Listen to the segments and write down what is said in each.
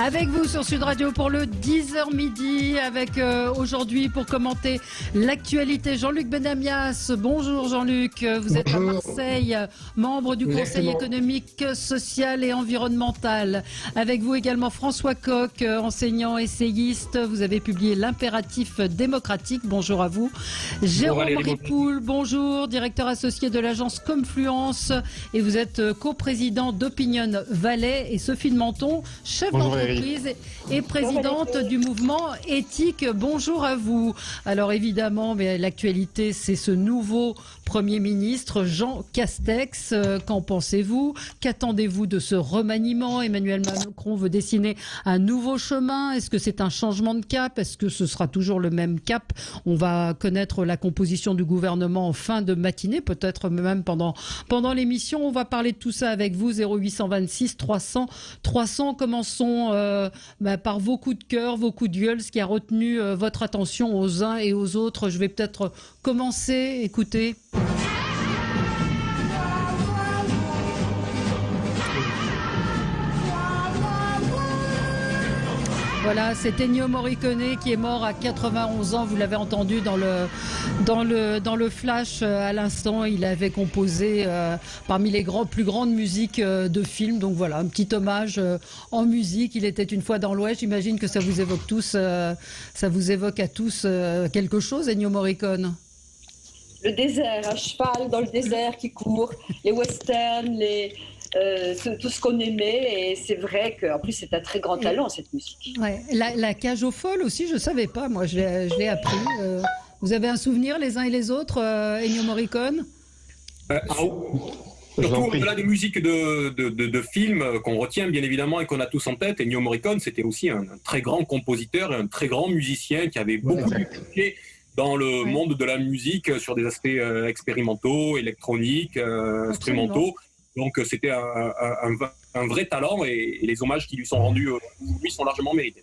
Avec vous sur Sud Radio pour le 10h midi, avec aujourd'hui pour commenter l'actualité Jean-Luc Benamias. Bonjour Jean-Luc, vous êtes à Marseille, membre du Conseil économique, social et environnemental. Avec vous également François Coq, enseignant essayiste. Vous avez publié L'impératif démocratique. Bonjour à vous. Jérôme Ripoul, bonjour, directeur associé de l'agence Confluence. Et vous êtes coprésident d'Opinion Valais. Et Sophie de Menton, chef d'entreprise et présidente du mouvement éthique. Bonjour à vous. Alors évidemment, mais l'actualité, c'est ce nouveau Premier ministre, Jean Castex. Qu'en pensez-vous? Qu'attendez-vous de ce remaniement? Emmanuel Macron veut dessiner un nouveau chemin. Est-ce que c'est un changement de cap? Est-ce que ce sera toujours le même cap? On va connaître la composition du gouvernement en fin de matinée, peut-être même pendant l'émission. On va parler de tout ça avec vous. 0826 300 300. Commençons par vos coups de cœur, vos coups de gueule, ce qui a retenu votre attention aux uns et aux autres. Je vais peut-être commencer. Écoutez. Voilà, c'est Ennio Morricone qui est mort à 91 ans. Vous l'avez entendu dans le flash à l'instant. Il avait composé parmi les plus grandes musiques de films. Donc voilà, un petit hommage en musique. Il était une fois dans l'Ouest. J'imagine que ça vous évoque à tous quelque chose, Ennio Morricone. Le désert, un cheval dans le désert qui court, les westerns, tout ce qu'on aimait, et c'est vrai qu'en plus c'est un très grand talent cette musique. Ouais. La cage aux folles aussi, je ne savais pas, moi je l'ai appris. Vous avez un souvenir les uns et les autres, Ennio Morricone? Surtout au-delà des musiques de films qu'on retient bien évidemment et qu'on a tous en tête, Ennio Morricone c'était aussi un très grand compositeur et un très grand musicien qui avait beaucoup impliqué dans le monde de la musique sur des aspects expérimentaux, électroniques, instrumentaux. Donc c'était un vrai talent et les hommages qui lui sont rendus aujourd'hui sont largement mérités.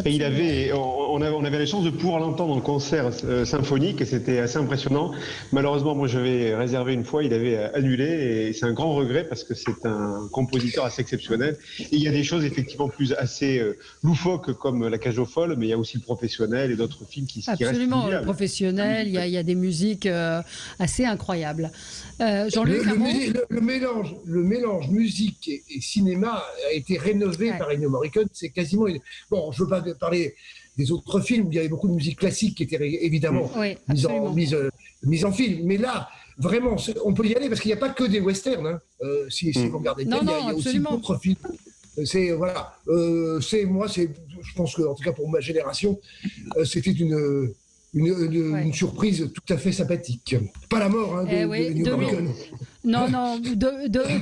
Et on avait la chance de pouvoir l'entendre en concert symphonique et c'était assez impressionnant. Malheureusement, moi j'avais réservé une fois, il avait annulé et c'est un grand regret parce que c'est un compositeur assez exceptionnel. Et il y a des choses effectivement assez loufoques comme La Cage aux folles, mais il y a aussi Le Professionnel et d'autres films qui restent absolument, Le Professionnel, il y a des musiques assez incroyables. Jean-Luc, le mélange musique et cinéma a été rénové par Ennio Morricone. C'est quasiment bon, je veux pas parler des autres films où il y avait beaucoup de musique classique qui était évidemment mise en film, mais là vraiment on peut y aller parce qu'il n'y a pas que des westerns si vous regardez bien, il y a aussi d'autres films. Je pense que en tout cas pour ma génération c'était une surprise tout à fait sympathique. Pas la mort de Ennio Morricone. Non,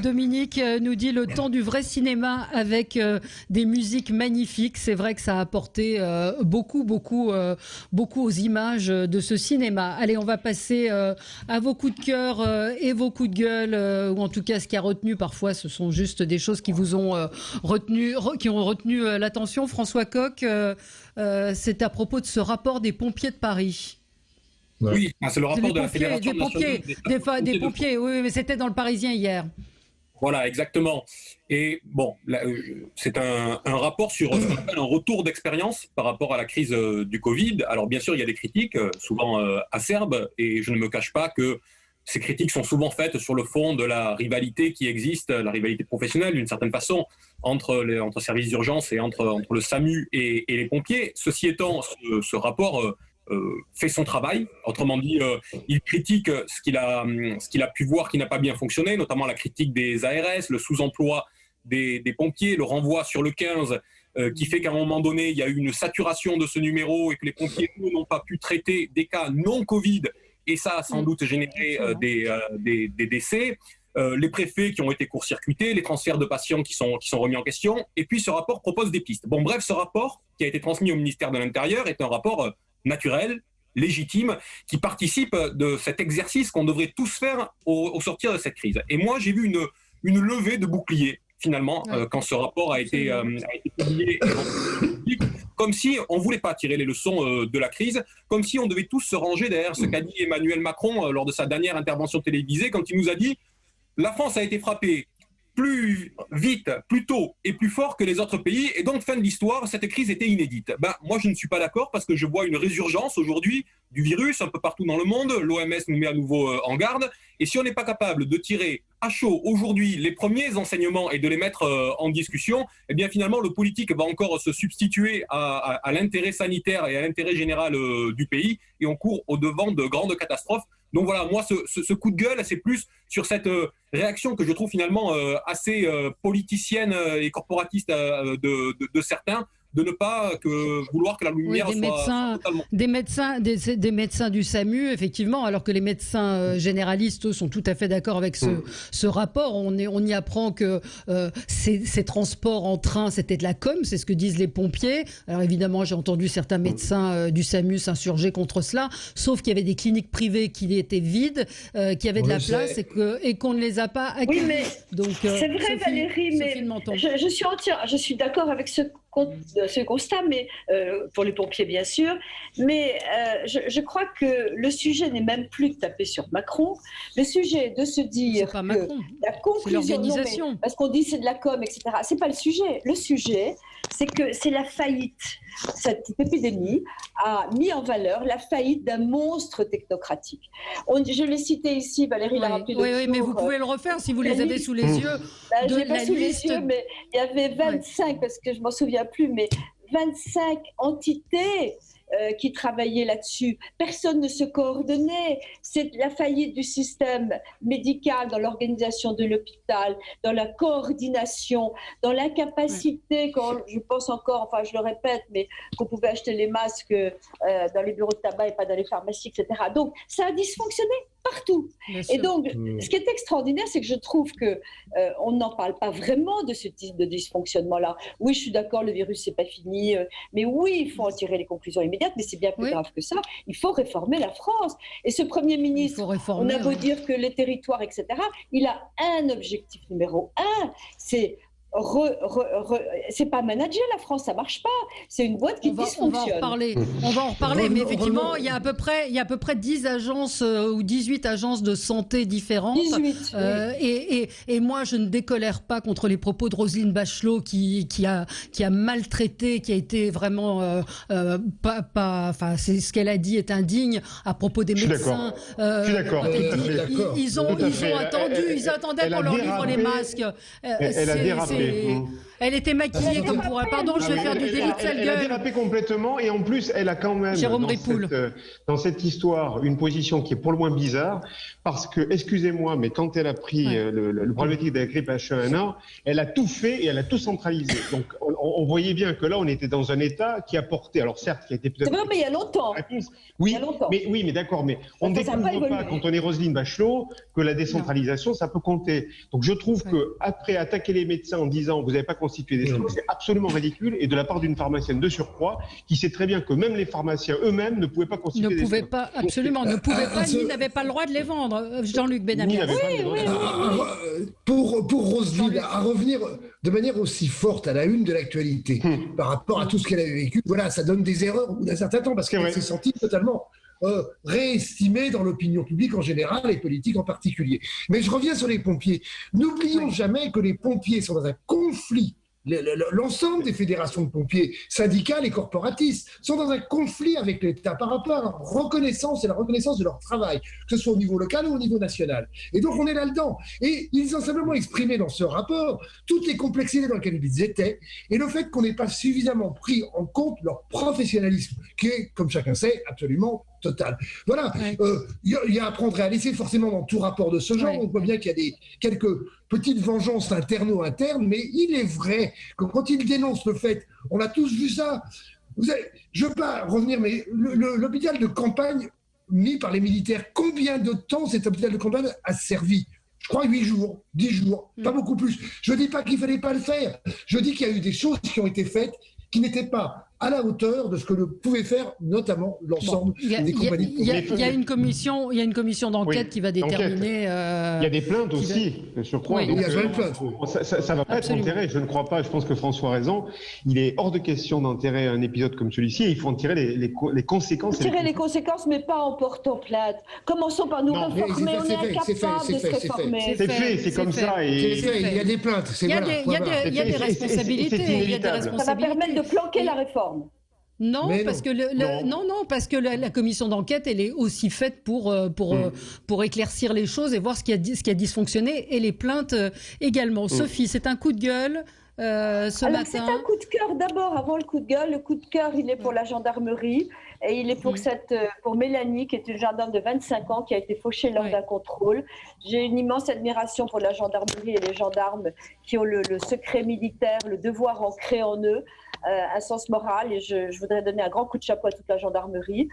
Dominique nous dit le temps du vrai cinéma avec des musiques magnifiques. C'est vrai que ça a apporté beaucoup aux images de ce cinéma. Allez, on va passer à vos coups de cœur et vos coups de gueule, ou en tout cas ce qui a retenu. Parfois, ce sont juste des choses qui vous ont qui ont retenu l'attention. François Coq, c'est à propos de ce rapport des pompiers de Paris. Oui, c'est le rapport de la Fédération nationale des pompiers, oui, mais c'était dans le Parisien hier. Voilà, exactement. Et bon, c'est un rapport sur ce qu'on appelle un retour d'expérience par rapport à la crise du Covid. Alors bien sûr, il y a des critiques, souvent acerbes, et je ne me cache pas que ces critiques sont souvent faites sur le fond de la rivalité qui existe, la rivalité professionnelle d'une certaine façon, entre services d'urgence et entre le SAMU et les pompiers. Ceci étant, ce rapport fait son travail. Autrement dit, il critique ce qu'il a pu voir qui n'a pas bien fonctionné, notamment la critique des ARS, le sous-emploi des pompiers, le renvoi sur le 15, qui fait qu'à un moment donné, il y a eu une saturation de ce numéro et que les pompiers n'ont pas pu traiter des cas non Covid, et ça a sans doute généré des décès. Les préfets qui ont été court-circuités, les transferts de patients qui sont remis en question, et puis ce rapport propose des pistes. Bon, bref, ce rapport qui a été transmis au ministère de l'Intérieur est un rapport naturel, légitime, qui participe de cet exercice qu'on devrait tous faire au sortir de cette crise. Et moi, j'ai vu une levée de boucliers, finalement, quand ce rapport a été publié, comme si on ne voulait pas tirer les leçons de la crise, comme si on devait tous se ranger derrière ce qu'a dit Emmanuel Macron lors de sa dernière intervention télévisée, quand il nous a dit « La France a été frappée plus vite, plus tôt et plus fort que les autres pays. Et donc, fin de l'histoire, cette crise était inédite. Moi, je ne suis pas d'accord parce que je vois une résurgence aujourd'hui du virus un peu partout dans le monde. L'OMS nous met à nouveau en garde. Et si on n'est pas capable de tirer à chaud aujourd'hui les premiers enseignements et de les mettre en discussion, eh bien finalement le politique va encore se substituer à l'intérêt sanitaire et à l'intérêt général du pays et on court au-devant de grandes catastrophes. Donc voilà, moi ce coup de gueule, c'est plus sur cette réaction que je trouve finalement assez politicienne et corporatiste de certains, de ne pas vouloir que la lumière soit totalement... Des médecins du SAMU, effectivement, alors que les médecins généralistes, eux, sont tout à fait d'accord avec ce rapport. On y apprend que ces transports en train, c'était de la com', c'est ce que disent les pompiers. Alors évidemment, j'ai entendu certains médecins du SAMU s'insurger contre cela, sauf qu'il y avait des cliniques privées qui étaient vides, qui avaient de la place et qu'on ne les a pas accueillies. Oui, mais c'est vrai, Valérie, mais je suis d'accord avec ce constat, mais pour les pompiers bien sûr, mais je crois que le sujet n'est même plus de taper sur Macron, le sujet est de se dire que la conclusion, parce qu'on dit c'est de la com, etc. C'est pas le sujet c'est que c'est la faillite. Cette épidémie a mis en valeur la faillite d'un monstre technocratique. Je l'ai cité ici, Valérie l'a rappelé. Oui, mais vous pouvez le refaire si vous les avez sous les yeux. Je l'ai pas sous les yeux, mais il y avait 25, parce que je m'en souviens plus, mais 25 entités qui travaillaient là-dessus. Personne ne se coordonnait. C'est la faillite du système médical dans l'organisation de l'hôpital, dans la coordination, dans l'incapacité, je pense encore, enfin je le répète, mais qu'on pouvait acheter les masques dans les bureaux de tabac et pas dans les pharmacies, etc. Donc ça a dysfonctionné partout. Et donc, ce qui est extraordinaire, c'est que je trouve qu'on n'en parle pas vraiment de ce type de dysfonctionnement-là. Oui, je suis d'accord, le virus, c'est pas fini, mais oui, il faut en tirer les conclusions immédiates, mais c'est bien plus grave que ça. Il faut réformer la France. Et ce Premier ministre, on a beau dire que les territoires, etc., il a un objectif numéro un, c'est... c'est pas manager la France, ça marche pas. C'est une boîte qui dysfonctionne. On va en reparler, mais effectivement, il y a à peu près 10 agences ou 18 agences de santé différentes. 18, oui. Et moi, je ne décolère pas contre les propos de Roselyne Bachelot qui a maltraité, qui a été vraiment enfin, c'est ce qu'elle a dit est indigne à propos des médecins. Je suis d'accord. Ils attendaient pour leur livre les masques. Elle a dérapé. Elle était maquillée comme pour un... Pardon, je vais faire du délit de sale gueule. Elle a dérapé complètement et en plus, elle a quand même, dans cette histoire, une position qui est pour le moins bizarre parce que, excusez-moi, mais quand elle a pris le problématique de la grippe H1N1, elle a tout fait et elle a tout centralisé. Donc, on voyait bien que là, on était dans un État qui a porté, alors certes, qui a été peut-être... C'est vrai, mais il y a longtemps. Oui, mais d'accord, mais on ne découvre pas, quand on est Roselyne Bachelot, que la décentralisation, ça peut compter. Donc, je trouve qu'après attaquer les médecins en disant vous n'avez pas constitué des centres, c'est absolument ridicule et de la part d'une pharmacienne de surcroît qui sait très bien que même les pharmaciens eux-mêmes ne pouvaient pas constituer des centres. Ne pouvaient pas, ni n'avaient pas le droit de les vendre. Jean-Luc Benamias. Pour Roselyne, à revenir de manière aussi forte à la une de l'actualité par rapport à tout ce qu'elle a vécu, voilà, ça donne des erreurs au bout d'un certain temps parce qu'elle s'est sentie totalement réestimée dans l'opinion publique en général et politique en particulier. Mais je reviens sur les pompiers. N'oublions jamais que les pompiers sont dans un conflit. L'ensemble des fédérations de pompiers, syndicales et corporatistes, sont dans un conflit avec l'État par rapport à la reconnaissance et la reconnaissance de leur travail, que ce soit au niveau local ou au niveau national. Et donc on est là-dedans. Et ils ont simplement exprimé dans ce rapport toutes les complexités dans lesquelles ils étaient et le fait qu'on n'ait pas suffisamment pris en compte leur professionnalisme, qui est, comme chacun sait, absolument total. Voilà, il y a à prendre et à laisser forcément dans tout rapport de ce genre. On voit bien qu'il y a quelques petites vengeances internes, mais il est vrai que quand il dénonce le fait, on a tous vu ça. Je ne veux pas revenir, mais l'hôpital de campagne mis par les militaires, combien de temps cet hôpital de campagne a servi ? Je crois 8 jours, 10 jours, pas beaucoup plus. Je ne dis pas qu'il ne fallait pas le faire. Je dis qu'il y a eu des choses qui ont été faites qui n'étaient pas à la hauteur de ce que pouvait faire notamment l'ensemble des compagnies. Il y a une commission d'enquête qui va déterminer. Il y a des plaintes aussi, je crois. Oui, il y a plein de plaintes. Ça va pas être enterré, je ne crois pas. Je pense que François a raison. Il est hors de question d'enterrer un épisode comme celui-ci. Il faut en tirer les conséquences. Tirer les conséquences, mais pas en portant plainte. Commençons par nous reformer. On est incapable de se réformer. C'est fait, c'est comme ça. Il y a des plaintes. Il y a des responsabilités. Ça va permettre de planquer la réforme. Non, parce que la commission d'enquête, elle est aussi faite pour éclaircir les choses et voir ce qui a dysfonctionné, et les plaintes également. Sophie, c'est un coup de gueule ce matin. C'est un coup de cœur d'abord, avant le coup de gueule. Le coup de cœur, il est pour la gendarmerie et il est pour Mélanie, qui est une gendarme de 25 ans qui a été fauchée lors d'un contrôle. J'ai une immense admiration pour la gendarmerie et les gendarmes qui ont le secret militaire, le devoir ancré en eux. Un sens moral, et je voudrais donner un grand coup de chapeau à toute la gendarmerie.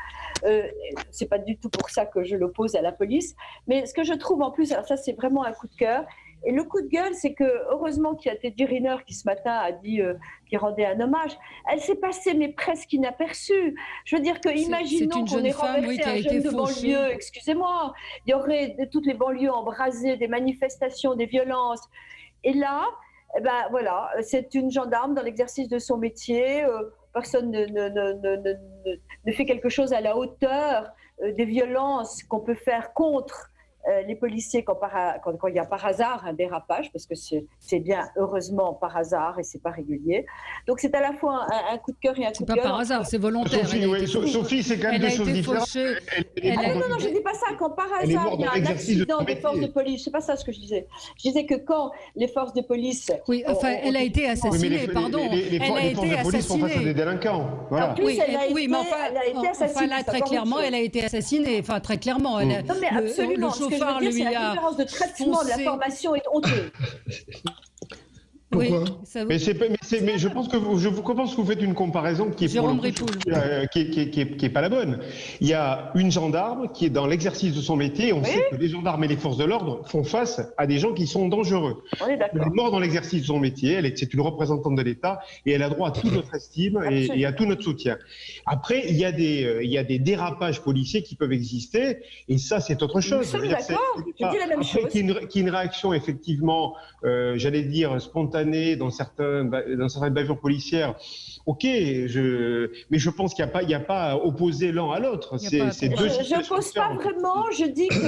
C'est pas du tout pour ça que je l'oppose à la police, mais ce que je trouve en plus, alors ça c'est vraiment un coup de cœur, et le coup de gueule, c'est que heureusement qu'il y a Teddy Riner qui ce matin a dit qu'il rendait un hommage. Elle s'est passée mais presque inaperçue. Je veux dire que imaginons qu'on ait renversé un jeune de banlieue, excusez-moi, il y aurait toutes les banlieues embrasées, des manifestations, des violences, et là voilà, c'est une gendarme dans l'exercice de son métier. Personne ne fait quelque chose à la hauteur des violences qu'on peut faire contre les policiers quand il y a par hasard un dérapage, parce que c'est bien heureusement par hasard et c'est pas régulier. Donc c'est à la fois un coup de cœur et un coup de gueule. C'est pas par hasard, c'est volontaire. Sophie, c'est quand même deux choses différentes. Non, je dis pas ça. Quand par hasard il y a un accident des forces de police, c'est pas ça ce que je disais. Je disais que quand les forces de police. Oui, enfin, elle a été assassinée, pardon. Les forces de police font face à des délinquants. Voilà. En plus, elle a été assassinée. Là, très clairement, elle a été assassinée. Enfin, très clairement. Non, mais absolument. Ce que je veux dire, c'est la différence de traitement de l'information est honteuse. Pourquoi ? Mais je pense que je pense que vous faites une comparaison qui est pas la bonne. Il y a une gendarme qui est dans l'exercice de son métier. On sait que les gendarmes et les forces de l'ordre font face à des gens qui sont dangereux. On est d'accord. Elle est morte dans l'exercice de son métier. C'est une représentante de l'État et elle a droit à toute notre estime et à tout notre soutien. Après, il y a des dérapages policiers qui peuvent exister et ça, c'est autre chose. Je suis d'accord. Je dis la même chose. Qu'il y ait une réaction effectivement, j'allais dire spontanée dans certaines bavures policières. Ok, mais je pense qu'il n'y a pas opposé l'un à l'autre. C'est deux situations. Je n'oppose pas vraiment. Je dis que.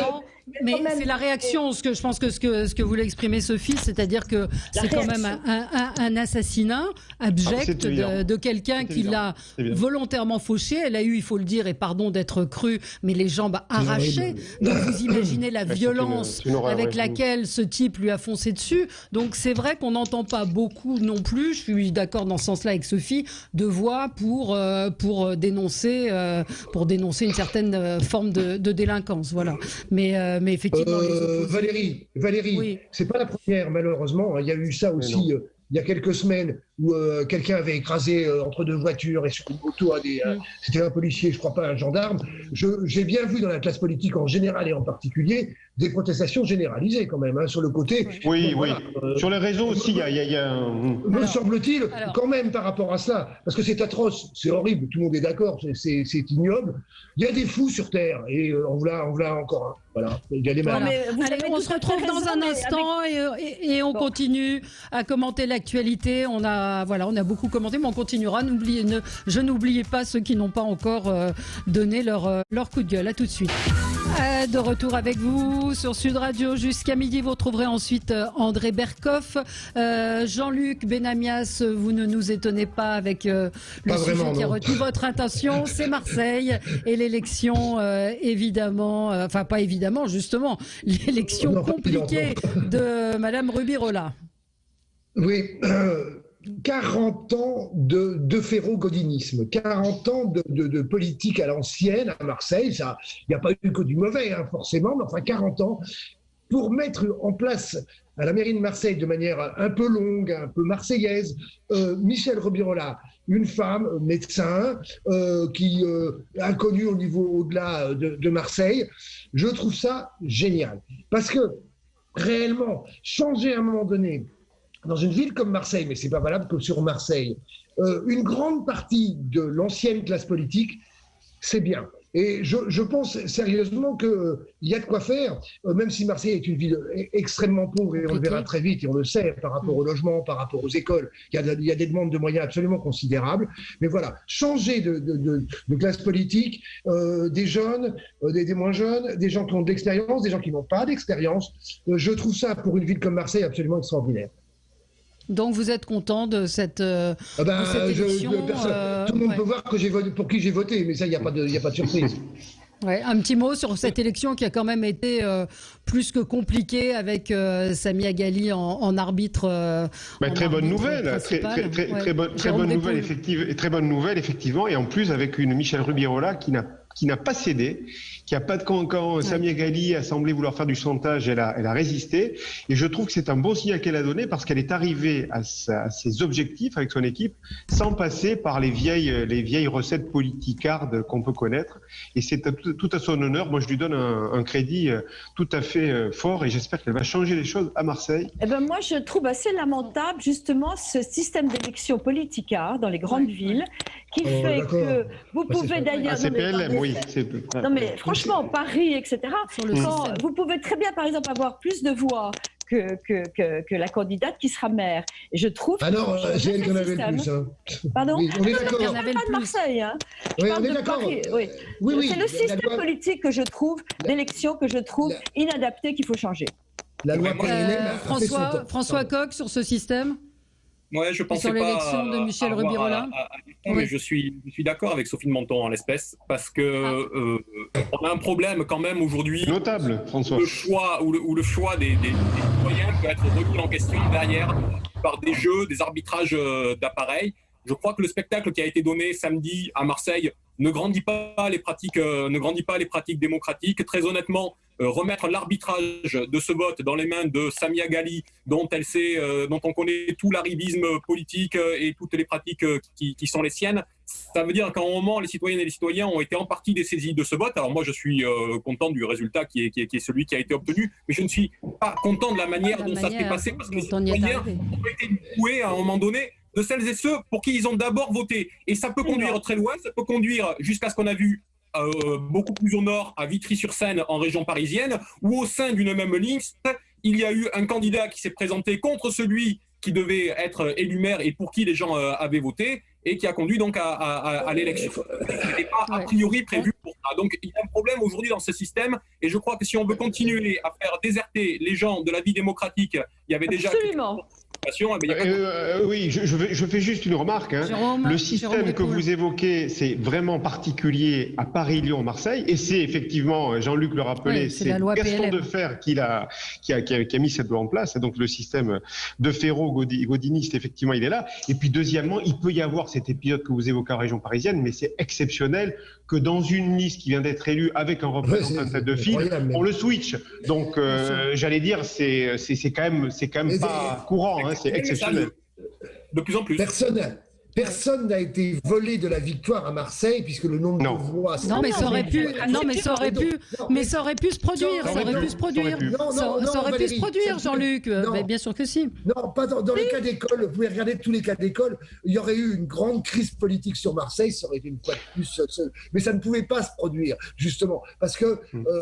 Non, mais c'est la réaction. Je pense que ce que voulait exprimer Sophie, c'est-à-dire que c'est quand même un assassinat abject de quelqu'un qui l'a volontairement fauché. Elle a eu, il faut le dire, et pardon d'être cru, mais les jambes arrachées. Donc vous imaginez la violence avec laquelle ce type lui a foncé dessus. Donc c'est vrai qu'on n'entend pas beaucoup non plus. Je suis d'accord dans ce sens-là avec Sophie, de voix pour dénoncer une certaine forme de délinquance. Voilà. Mais effectivement. Valérie, oui. C'est pas la première, malheureusement. Il y a eu ça aussi il y a quelques semaines où quelqu'un avait écrasé entre deux voitures et sur une moto c'était un policier, je crois pas un gendarme. J'ai bien vu dans la classe politique en général et en particulier des protestations généralisées quand même sur le côté. Oui. Sur les réseaux aussi, il y a me semble-t-il, quand même par rapport à cela, parce que c'est atroce, c'est horrible, tout le monde est d'accord, c'est ignoble. Il y a des fous sur Terre et on voulà encore un. Voilà, il y a des malades. Allez, on se retrouve dans un instant et on continue à commenter l'actualité. On a beaucoup commenté, mais on continuera. Je n'oubliez pas ceux qui n'ont pas encore donné leur coup de gueule. À tout de suite. De retour avec vous sur Sud Radio jusqu'à midi. Vous retrouverez ensuite André Berkoff, Jean-Luc Benamias. Vous ne nous étonnez pas avec le sujet qui a retenu votre attention. C'est Marseille et l'élection, évidemment, enfin pas évidemment, justement, l'élection compliquée de Madame Rubirola. Oui. 40 ans de ferro-godinisme, 40 ans de politique à l'ancienne à Marseille, il n'y a pas eu que du mauvais forcément, mais enfin 40 ans, pour mettre en place à la mairie de Marseille de manière un peu longue, un peu marseillaise, Michel Rubirola, une femme, médecin, qui inconnue au-delà de Marseille. Je trouve ça génial, parce que réellement, changer à un moment donné dans une ville comme Marseille, mais ce n'est pas valable que sur Marseille, une grande partie de l'ancienne classe politique, c'est bien. Et je pense sérieusement qu'il y a de quoi faire, même si Marseille est une ville extrêmement pauvre, et on le verra très vite, et on le sait, par rapport au logement, par rapport aux écoles, il y a des demandes de moyens absolument considérables. Mais voilà, changer de classe politique, des jeunes, des moins jeunes, des gens qui ont de l'expérience, des gens qui n'ont pas d'expérience, je trouve ça, pour une ville comme Marseille, absolument extraordinaire. Donc vous êtes content de cette élection tout le monde peut voir que pour qui j'ai voté, mais ça, il n'y a pas de surprise. Ouais, un petit mot sur cette élection qui a quand même été plus que compliquée avec Samia Ghali en arbitre. Très bonne nouvelle, très bonne nouvelle, effectivement, et en plus avec une Michèle Rubirola qui n'a pas cédé, qui a pas de quand Samia Ghali a semblé vouloir faire du chantage, elle a résisté, et je trouve que c'est un bon signal qu'elle a donné parce qu'elle est arrivée à ses objectifs avec son équipe sans passer par les vieilles recettes politicardes qu'on peut connaître, et c'est tout à son honneur. Moi je lui donne un crédit tout à fait fort, et j'espère qu'elle va changer les choses à Marseille. Moi je trouve assez lamentable justement ce système d'élection politicard dans les grandes villes qui fait que vous pouvez d'ailleurs... Non mais franchement, Paris, etc. Vous pouvez très bien, par exemple, avoir plus de voix que la candidate qui sera maire. Et je trouve... Ah non, c'est elle qui en avait le plus. Hein. Pardon? Oui, on est d'accord. Je ne parle pas de Marseille. Hein. Oui, on est d'accord. Oui. C'est le système politique que je trouve, d'élection que je trouve inadapté, qu'il faut changer. La loi François Coq, sur ce système? Ouais, je pensais sur l'élection de Michèle Rubirola. Mais je suis d'accord avec Sophie de Menton en l'espèce, parce que on a un problème quand même aujourd'hui. Notable, François. Le choix des citoyens peut être remis en question derrière par des jeux, des arbitrages d'appareils. Je crois que le spectacle qui a été donné samedi à Marseille ne grandit pas les pratiques démocratiques. Très honnêtement, remettre l'arbitrage de ce vote dans les mains de Samia Ghali, dont on connaît tout l'arribisme politique et toutes les pratiques qui sont les siennes, ça veut dire qu'à un moment, les citoyennes et les citoyens ont été en partie dessaisis de ce vote. Alors moi, je suis content du résultat qui est celui qui a été obtenu, mais je ne suis pas content de la manière dont ça s'est passé, parce que les citoyens ont été boués à un moment donné de celles et ceux pour qui ils ont d'abord voté. Et ça peut conduire très loin, ça peut conduire jusqu'à ce qu'on a vu beaucoup plus au nord, à Vitry-sur-Seine, en région parisienne, où au sein d'une même liste, il y a eu un candidat qui s'est présenté contre celui qui devait être élu maire et pour qui les gens avaient voté, et qui a conduit donc à l'élection. Ce n'était pas a priori prévu pour ça. Donc il y a un problème aujourd'hui dans ce système, et je crois que si on veut continuer à faire déserter les gens de la vie démocratique, il y avait déjà... Absolument. Oui, je fais juste une remarque. Hein. Le système que vous évoquez, c'est vraiment particulier à Paris, Lyon, Marseille, et c'est effectivement, Jean-Luc le rappelait, c'est Gaston Defferre qui a mis cette loi en place. Et donc le système de Ferro-Godiniste, effectivement, il est là. Et puis deuxièmement, il peut y avoir cet épisode que vous évoquez en région parisienne, mais c'est exceptionnel que dans une liste qui vient d'être élue avec un représentant de tête de file, on le switch. Donc j'allais dire, c'est quand même pas courant. Hein. C'est exceptionnel. De plus en plus. Personne n'a été volé de la victoire à Marseille, puisque le nombre de voix... Non, mais ça aurait pu se produire. Ça aurait pu se produire, Jean-Luc. Bien sûr que si. Non, pas dans les cas d'école. Vous pouvez regarder tous les cas d'école. Il y aurait eu une grande crise politique sur Marseille. Ça aurait été une fois de plus. Mais ça ne pouvait pas se produire, justement. Parce qu'à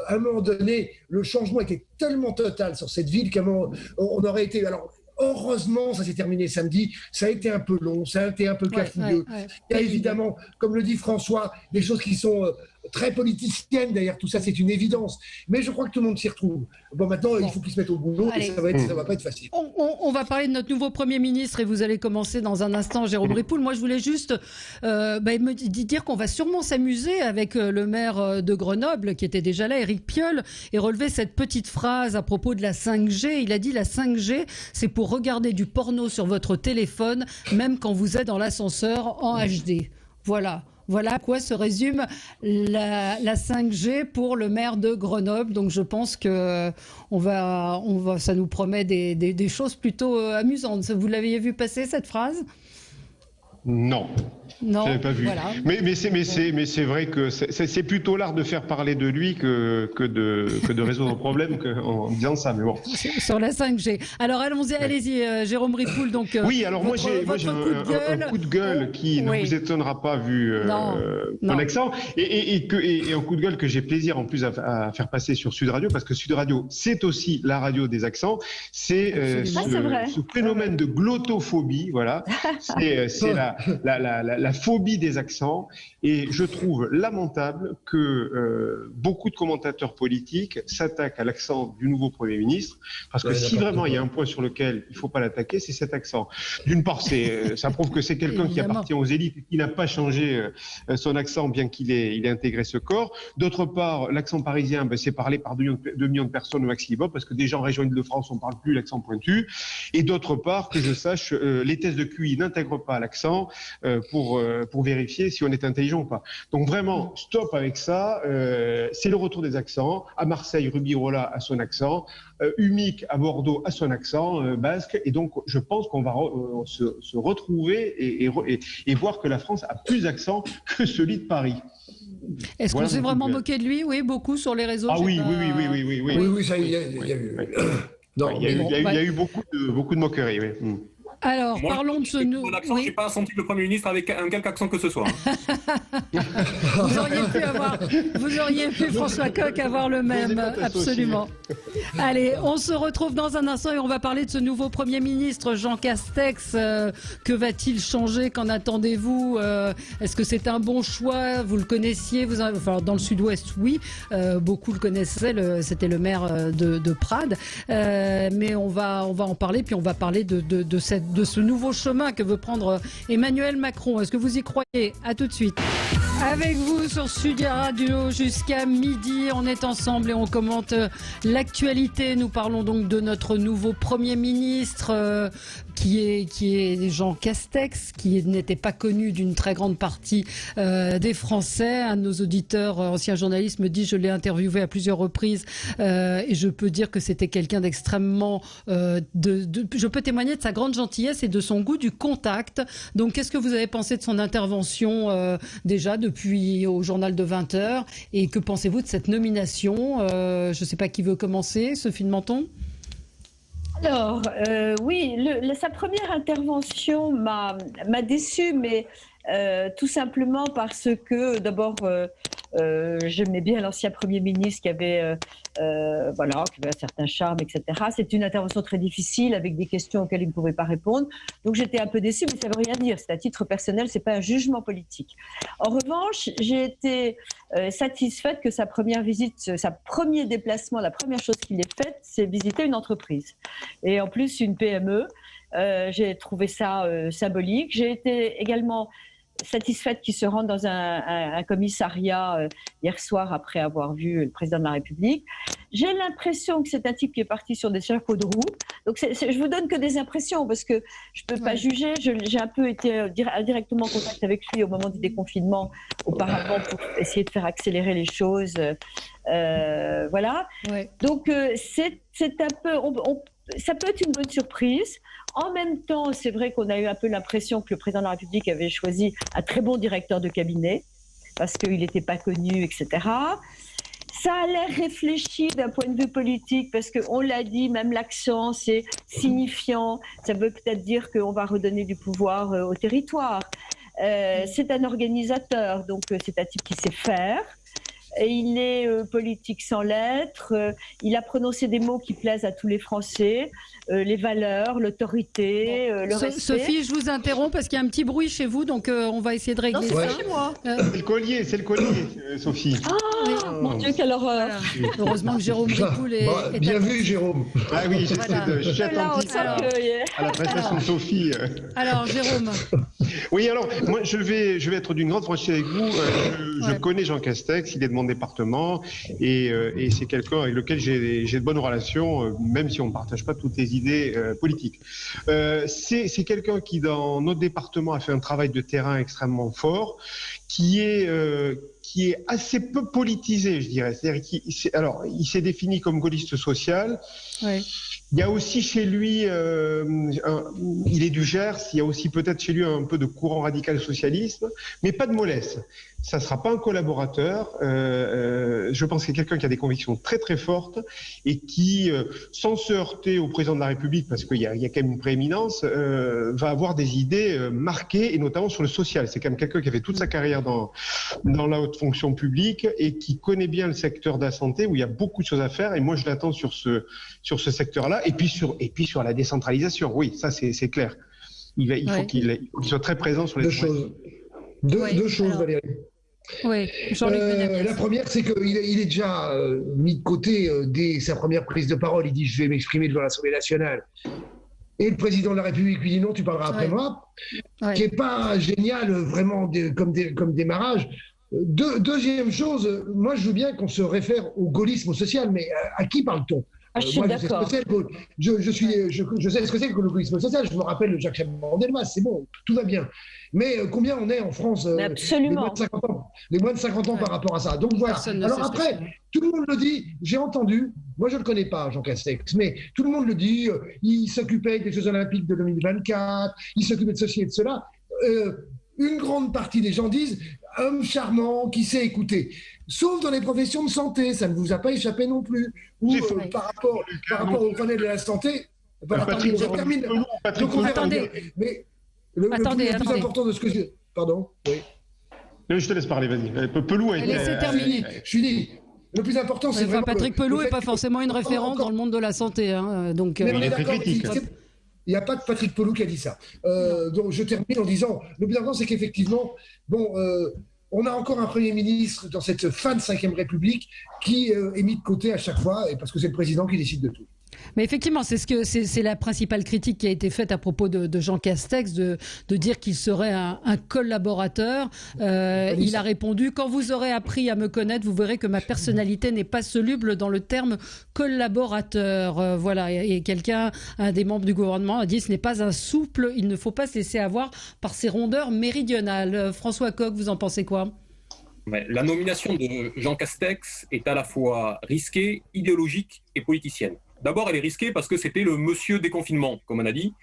un moment donné, le changement était tellement total sur cette ville qu'à un moment, on aurait été... Alors, heureusement, ça s'est terminé samedi. Ça a été un peu long, ça a été un peu cafouilleux. Il y a évidemment, comme le dit François, des choses qui sont très politiciennes. D'ailleurs, tout ça, c'est une évidence. Mais je crois que tout le monde s'y retrouve. Bon, maintenant, il faut qu'ils se mettent au boulot. Et ça va pas être facile. On va parler de notre nouveau Premier ministre, et vous allez commencer dans un instant, Jérôme Ripoul. Moi, je voulais juste me dire qu'on va sûrement s'amuser avec le maire de Grenoble, qui était déjà là, Éric Piolle, et relever cette petite phrase à propos de la 5G. Il a dit: la 5G, c'est pour regarder du porno sur votre téléphone, même quand vous êtes dans l'ascenseur en HD. Voilà à quoi se résume la 5G pour le maire de Grenoble. Donc je pense que ça nous promet des choses plutôt amusantes. Vous l'aviez vu passer, cette phrase ? Non. Non, je l'avais pas vu. Voilà. Mais c'est vrai que c'est plutôt l'art de faire parler de lui que de résoudre un problème en disant ça. Mais bon. Sur la 5G. Alors allez-y, Jérôme Ripoul. Donc, oui, alors moi j'ai un coup de gueule qui ne vous étonnera pas vu mon accent et un coup de gueule que j'ai plaisir en plus à faire passer sur Sud Radio, parce que Sud Radio c'est aussi la radio des accents. C'est ce phénomène de glottophobie, voilà. C'est la phobie des accents, et je trouve lamentable que beaucoup de commentateurs politiques s'attaquent à l'accent du nouveau Premier ministre, parce que si vraiment il y a un point sur lequel il ne faut pas l'attaquer, c'est cet accent. D'une part, ça prouve que c'est quelqu'un qui appartient aux élites et qui n'a pas changé son accent bien qu'il ait intégré ce corps. D'autre part, l'accent parisien, c'est parlé par 2 millions de personnes au maximum, parce que déjà en région Île-de-France, on ne parle plus l'accent pointu. Et d'autre part, que je sache, les tests de QI n'intègrent pas l'accent pour vérifier si on est intelligent ou pas. Donc vraiment, stop avec ça. C'est le retour des accents. À Marseille, Rubirola a son accent. Humic à Bordeaux a son accent basque. Et donc, je pense qu'on va se retrouver et voir que la France a plus d'accent que celui de Paris. Est-ce qu'on s'est vraiment moqué de lui? Oui, beaucoup sur les réseaux. Ah oui, ça il y a eu. Il y a eu beaucoup de moqueries, oui. Alors, parlons de ce nouveau. Je n'ai pas senti le Premier ministre avec un quelque accent que ce soit. Vous auriez pu, François Coq, avoir le même, absolument. Allez, on se retrouve dans un instant et on va parler de ce nouveau Premier ministre, Jean Castex. Que va-t-il changer? Qu'en attendez-vous? Est-ce que c'est un bon choix? Vous le connaissiez? Dans le Sud-Ouest, oui. Beaucoup le connaissaient. C'était le maire de Prades. Mais on va en parler, puis on va parler de ce nouveau chemin que veut prendre Emmanuel Macron. Est-ce que vous y croyez? À tout de suite. Avec vous sur Sud Radio jusqu'à midi, on est ensemble et on commente l'actualité. Nous parlons donc de notre nouveau Premier ministre qui est Jean Castex, qui n'était pas connu d'une très grande partie des Français. Un de nos auditeurs, ancien journaliste, me dit, je l'ai interviewé à plusieurs reprises et je peux dire que c'était quelqu'un d'extrêmement... je peux témoigner de sa grande gentillesse et de son goût du contact. Donc, qu'est-ce que vous avez pensé de son intervention déjà depuis au journal de 20h? Et que pensez-vous de cette nomination? Je ne sais pas qui veut commencer, Sophie de Menton. Alors, oui, sa première intervention m'a déçue, mais tout simplement parce que, d'abord, j'aimais bien l'ancien Premier ministre qui avait un certain charme, etc. C'était une intervention très difficile avec des questions auxquelles il ne pouvait pas répondre. Donc j'étais un peu déçue, mais ça ne veut rien dire. C'est à titre personnel, ce n'est pas un jugement politique. En revanche, j'ai été satisfaite que sa première visite, sa premier déplacement, la première chose qu'il ait faite, c'est visiter une entreprise. Et en plus, une PME. J'ai trouvé ça symbolique. J'ai été également satisfaite qu'il se rende dans un commissariat hier soir après avoir vu le président de la République. J'ai l'impression que c'est un type qui est parti sur des chapeaux de roue. Donc je vous donne que des impressions parce que je ne peux pas juger. J'ai un peu été directement en contact avec lui au moment du déconfinement auparavant pour essayer de faire accélérer les choses. Voilà. Ouais. Donc c'est un peu... ça peut être une bonne surprise. En même temps, c'est vrai qu'on a eu un peu l'impression que le président de la République avait choisi un très bon directeur de cabinet parce qu'il n'était pas connu, etc. Ça a l'air réfléchi d'un point de vue politique parce qu'on l'a dit, même l'accent, c'est signifiant. Ça veut peut-être dire qu'on va redonner du pouvoir au territoire. C'est un organisateur, donc c'est un type qui sait faire. Et il est politique sans lettres, il a prononcé des mots qui plaisent à tous les Français, les valeurs, l'autorité, le respect. Sophie, je vous interromps parce qu'il y a un petit bruit chez vous, donc on va essayer de régler ça. Chez moi. C'est le collier, Sophie. Mon Dieu, quelle horreur. Voilà. Heureusement que Jérôme Ripoul est bien vu, Jérôme. Ah oui, je suis attentif à la prestation de Sophie. Alors, Jérôme. Oui, alors, moi, je vais être d'une grande franchise avec vous. Je connais Jean Castex, il est de mon département et c'est quelqu'un avec lequel j'ai de bonnes relations, même si on ne partage pas toutes les idées politiques. C'est quelqu'un qui, dans notre département, a fait un travail de terrain extrêmement fort, qui est assez peu politisé, je dirais. C'est-à-dire il s'est défini comme gaulliste social. Oui. Il y a aussi chez lui, il est du Gers, il y a aussi peut-être chez lui un peu de courant radical socialisme, mais pas de mollesse. Ça ne sera pas un collaborateur. Je pense qu'il y a quelqu'un qui a des convictions très très fortes et qui, sans se heurter au président de la République, parce qu'il y a quand même une prééminence, va avoir des idées marquées, et notamment sur le social. C'est quand même quelqu'un qui a fait toute sa carrière dans la haute fonction publique et qui connaît bien le secteur de la santé, où il y a beaucoup de choses à faire. Et moi, je l'attends sur ce secteur-là. Et puis sur la décentralisation. Oui, ça c'est clair. Il faut qu'il soit très présent sur les deux choses, Valérie. Oui, Jean-Luc Benamias. La première, c'est qu'il est déjà mis de côté dès sa première prise de parole. Il dit « je vais m'exprimer devant l'Assemblée nationale ». Et le président de la République lui dit « non, tu parleras après moi », qui n'est pas génial vraiment comme démarrage. Deuxième chose, moi je veux bien qu'on se réfère au gaullisme, au social, mais à qui parle-t-on ? Je suis d'accord. Je sais ce que c'est que le gaullisme social. Je me rappelle Jacques Chaban-Delmas, c'est bon, tout va bien. Mais combien on est en France les moins de 50 ans par rapport à ça. Donc voilà. Alors après, tout le monde le dit, j'ai entendu, moi je ne le connais pas, Jean Castex, mais tout le monde le dit, il s'occupait des Jeux Olympiques de 2024, il s'occupait de ceci et de cela. Une grande partie des gens disent homme charmant qui sait écouter. Sauf dans les professions de santé, ça ne vous a pas échappé non plus. Ou par rapport au panel de la santé. Patrick, je termine. Donc on verra. Mais le plus important de ce que je... Pardon. Oui. Je te laisse parler, vas-y. Pelou a été... Laissez terminer. Je dis, le plus important, c'est vraiment... Patrick Pelou n'est pas forcément une référence dans le monde de la santé. Hein, donc, mais il est très critique. Il n'y a pas que Patrick Pelou qui a dit ça. Donc je termine en disant, le plus important, c'est qu'effectivement, on a encore un Premier ministre dans cette fin de Ve République qui est mis de côté à chaque fois, parce que c'est le président qui décide de tout. Mais effectivement, c'est la principale critique qui a été faite à propos de Jean Castex, de dire qu'il serait un collaborateur. Il a répondu « Quand vous aurez appris à me connaître, vous verrez que ma personnalité n'est pas soluble dans le terme collaborateur. » Voilà, et un des membres du gouvernement a dit « Ce n'est pas un souple, il ne faut pas se laisser avoir par ses rondeurs méridionales. » François Coq, vous en pensez quoi ? La nomination de Jean Castex est à la fois risquée, idéologique et politicienne. D'abord, elle est risquée parce que c'était le monsieur déconfinement, comme on a dit.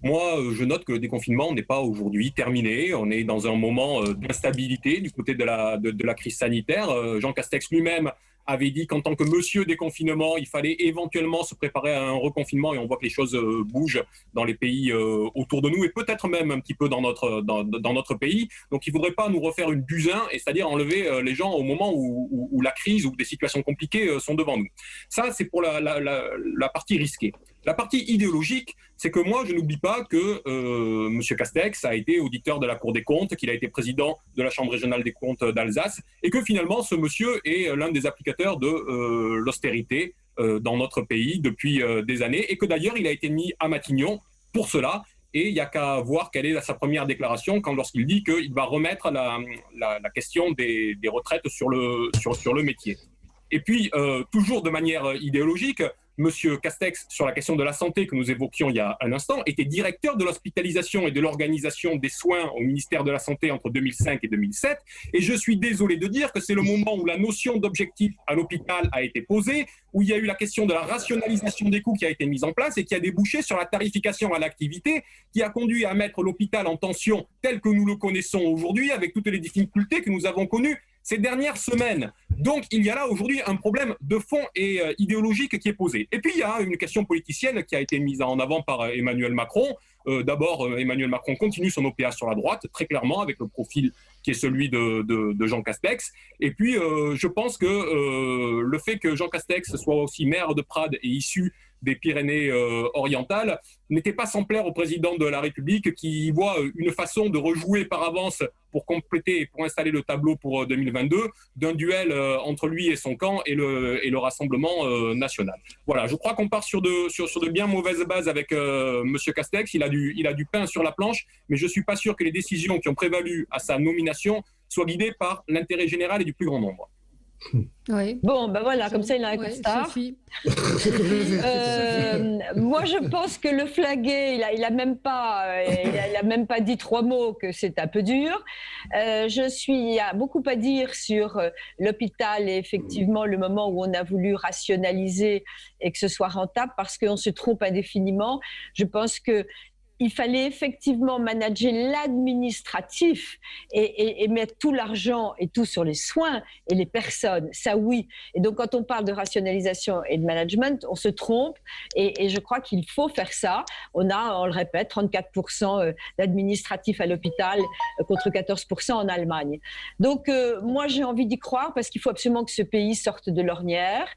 Moi, je note que le déconfinement n'est pas aujourd'hui terminé. On est dans un moment d'instabilité du côté de la crise sanitaire. Jean Castex lui-même avait dit qu'en tant que monsieur déconfinement, il fallait éventuellement se préparer à un reconfinement, et on voit que les choses bougent dans les pays autour de nous, et peut-être même un petit peu dans notre pays. Donc il ne faudrait pas nous refaire une buzyn, c'est-à-dire enlever les gens au moment où la crise ou des situations compliquées sont devant nous. Ça, c'est pour la partie risquée. La partie idéologique, c'est que moi, je n'oublie pas que M. Castex a été auditeur de la Cour des comptes, qu'il a été président de la Chambre régionale des comptes d'Alsace, et que finalement, ce monsieur est l'un des applicateurs de l'austérité dans notre pays depuis des années, et que d'ailleurs, il a été mis à Matignon pour cela. Et il n'y a qu'à voir quelle est sa première déclaration lorsqu'il dit qu'il va remettre la question des retraites sur le métier. Et puis, toujours de manière idéologique, M. Castex, sur la question de la santé que nous évoquions il y a un instant, était directeur de l'hospitalisation et de l'organisation des soins au ministère de la Santé entre 2005 et 2007. Et je suis désolé de dire que c'est le moment où la notion d'objectif à l'hôpital a été posée, où il y a eu la question de la rationalisation des coûts qui a été mise en place et qui a débouché sur la tarification à l'activité, qui a conduit à mettre l'hôpital en tension tel que nous le connaissons aujourd'hui, avec toutes les difficultés que nous avons connues ces dernières semaines. Donc, il y a là aujourd'hui un problème de fond et idéologique qui est posé. Et puis, il y a une question politicienne qui a été mise en avant par Emmanuel Macron. D'abord, Emmanuel Macron continue son OPA sur la droite, très clairement, avec le profil qui est celui de Jean Castex. Et puis, je pense que le fait que Jean Castex soit aussi maire de Prades et issu des Pyrénées-Orientales n'était pas sans plaire au président de la République, qui voit une façon de rejouer par avance pour compléter et pour installer le tableau pour 2022 d'un duel entre lui et son camp et le Rassemblement national. Voilà, je crois qu'on part sur de bien mauvaises bases avec M. Castex. Il a du pain sur la planche, mais je ne suis pas sûr que les décisions qui ont prévalu à sa nomination soient guidées par l'intérêt général et du plus grand nombre. Oui. Bon, ben voilà, comme ça il a un costard. Moi, je pense que le flingué, il a même pas dit 3 mots, que c'est un peu dur. Il y a beaucoup à dire sur l'hôpital et effectivement le moment où on a voulu rationaliser et que ce soit rentable, parce qu'on se trompe indéfiniment. Je pense que il fallait effectivement manager l'administratif et mettre tout l'argent et tout sur les soins et les personnes, ça oui. Et donc quand on parle de rationalisation et de management, on se trompe et je crois qu'il faut faire ça. On le répète, 34% d'administratif à l'hôpital contre 14% en Allemagne. Donc moi j'ai envie d'y croire parce qu'il faut absolument que ce pays sorte de l'ornière.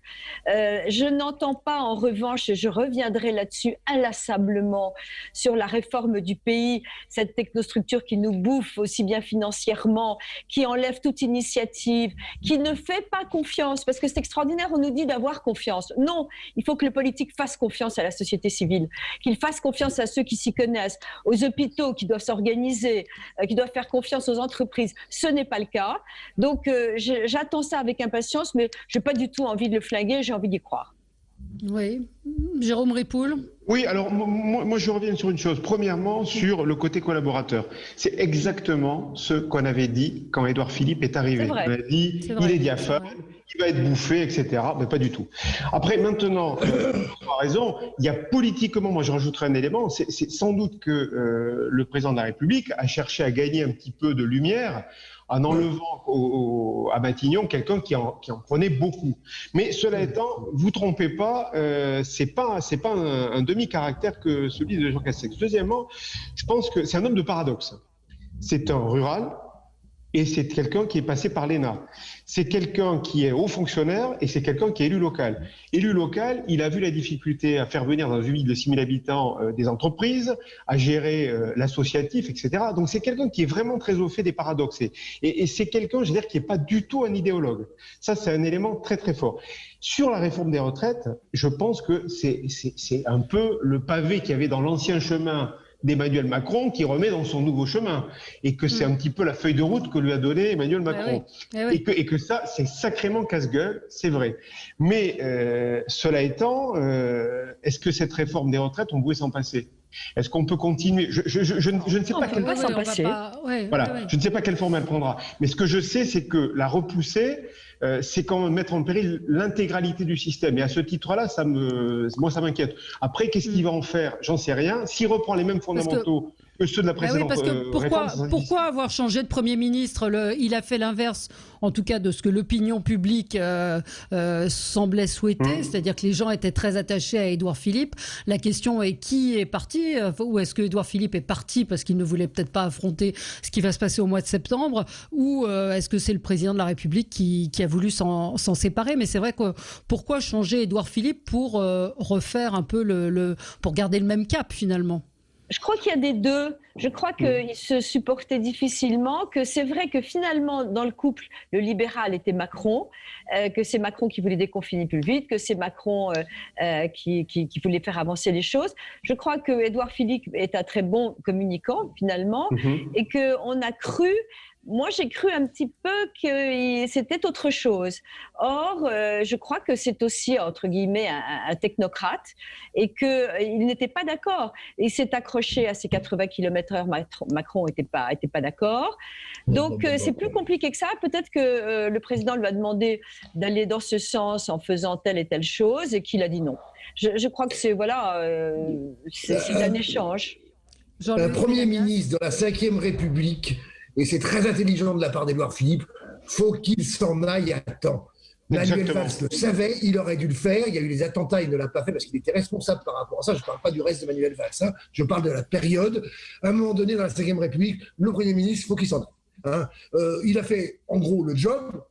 Je n'entends pas en revanche, et je reviendrai là-dessus inlassablement, sur la réforme du pays, cette technostructure qui nous bouffe aussi bien financièrement, qui enlève toute initiative, qui ne fait pas confiance, parce que c'est extraordinaire, on nous dit d'avoir confiance. Non, il faut que le politique fasse confiance à la société civile, qu'il fasse confiance à ceux qui s'y connaissent, aux hôpitaux qui doivent s'organiser, qui doivent faire confiance aux entreprises. Ce n'est pas le cas. Donc j'attends ça avec impatience, mais je n'ai pas du tout envie de le flinguer, j'ai envie d'y croire. Oui. Jérôme Ripoll. Oui, alors moi je reviens sur une chose. Premièrement, sur le côté collaborateur. C'est exactement ce qu'on avait dit quand Édouard Philippe est arrivé. On a dit, il est diaphane, il va être bouffé, etc. Mais pas du tout. Après, maintenant, tu as raison, il y a politiquement, moi je rajouterai un élément, c'est sans doute que le président de la République a cherché à gagner un petit peu de lumière en enlevant à Matignon quelqu'un qui en prenait beaucoup. Mais cela étant, vous trompez pas, c'est pas un demi-caractère que celui de Jean Castex. Deuxièmement, je pense que c'est un homme de paradoxe. C'est un rural et c'est quelqu'un qui est passé par l'ENA. C'est quelqu'un qui est haut fonctionnaire et c'est quelqu'un qui est élu local. Élu local, il a vu la difficulté à faire venir dans une ville de 6 000 habitants des entreprises, à gérer l'associatif, etc. Donc c'est quelqu'un qui est vraiment très au fait des paradoxes. Et c'est quelqu'un, je veux dire, qui n'est pas du tout un idéologue. Ça, c'est un élément très très fort. Sur la réforme des retraites, je pense que c'est un peu le pavé qu'il y avait dans l'ancien chemin d'Emmanuel Macron qui remet dans son nouveau chemin et que c'est un petit peu la feuille de route que lui a donnée Emmanuel Macron. Et que ça, c'est sacrément casse-gueule, c'est vrai. Mais cela étant, est-ce que cette réforme des retraites, on pouvait s'en passer ? Est-ce qu'on peut continuer ? Je ne sais pas quelle forme s'en passer. Je ne sais pas quelle forme elle prendra. Mais ce que je sais, c'est que la repousser, c'est quand même mettre en péril l'intégralité du système. Et à ce titre-là, moi, ça m'inquiète. Après, qu'est-ce qu'il va en faire ? J'en sais rien. S'il reprend les mêmes fondamentaux que ceux de la précédente réforme, pourquoi avoir changé de Premier ministre ? Il a fait l'inverse, en tout cas, de ce que l'opinion publique semblait souhaiter, c'est-à-dire que les gens étaient très attachés à Édouard Philippe. La question est qui est parti ? Ou est-ce que Édouard Philippe est parti parce qu'il ne voulait peut-être pas affronter ce qui va se passer au mois de septembre ? Ou est-ce que c'est le président de la République qui a voulu s'en séparer ? Mais c'est vrai que pourquoi changer Édouard Philippe pour refaire un peu pour garder le même cap finalement ? Je crois qu'il y a des deux. Je crois qu'ils se supportaient difficilement, que c'est vrai que finalement, dans le couple, le libéral était Macron, que c'est Macron qui voulait déconfiner plus vite, que c'est Macron qui voulait faire avancer les choses. Je crois que Édouard Philippe est un très bon communicant, finalement, et qu'on a cru... Moi, j'ai cru un petit peu que c'était autre chose. Or, je crois que c'est aussi, entre guillemets, un technocrate et qu'il n'était pas d'accord. Il s'est accroché à ses 80 km/h. Macron n'était pas d'accord. Donc, c'est plus compliqué que ça. Peut-être que le président lui a demandé d'aller dans ce sens en faisant telle et telle chose et qu'il a dit non. Je crois que c'est un échange. Un Premier ministre de la Ve République, et c'est très intelligent de la part d'Édouard Philippe, faut qu'il s'en aille à temps. Manuel Valls le savait, il aurait dû le faire. Il y a eu les attentats, il ne l'a pas fait parce qu'il était responsable par rapport à ça. Je ne parle pas du reste de Manuel Valls, hein. Je parle de la période. À un moment donné, dans la Ve République, le Premier ministre, il faut qu'il s'en aille. Il a fait, en gros, le job.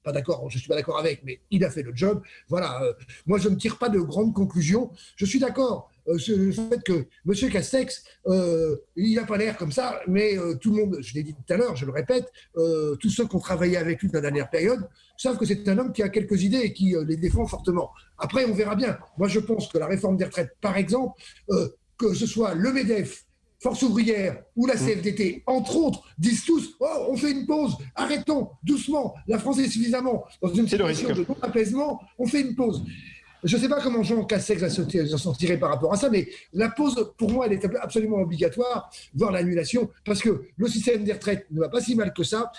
Pas d'accord, je ne suis pas d'accord avec, mais il a fait le job. Voilà. Moi, je ne tire pas de grandes conclusions. Je suis d'accord. Sur le fait que M. Castex, il n'a pas l'air comme ça, mais tout le monde, je l'ai dit tout à l'heure, je le répète, tous ceux qui ont travaillé avec lui dans la dernière période savent que c'est un homme qui a quelques idées et qui les défend fortement. Après, on verra bien. Moi, je pense que la réforme des retraites, par exemple, que ce soit le MEDEF Force ouvrière ou la CFDT, entre autres, disent tous « Oh, on fait une pause, arrêtons, doucement, la France est suffisamment dans une situation de non-apaisement, on fait une pause ». Je ne sais pas comment Jean Castex va s'en tirer par rapport à ça, mais la pause, pour moi, elle est absolument obligatoire, voire l'annulation, parce que le système des retraites ne va pas si mal que ça,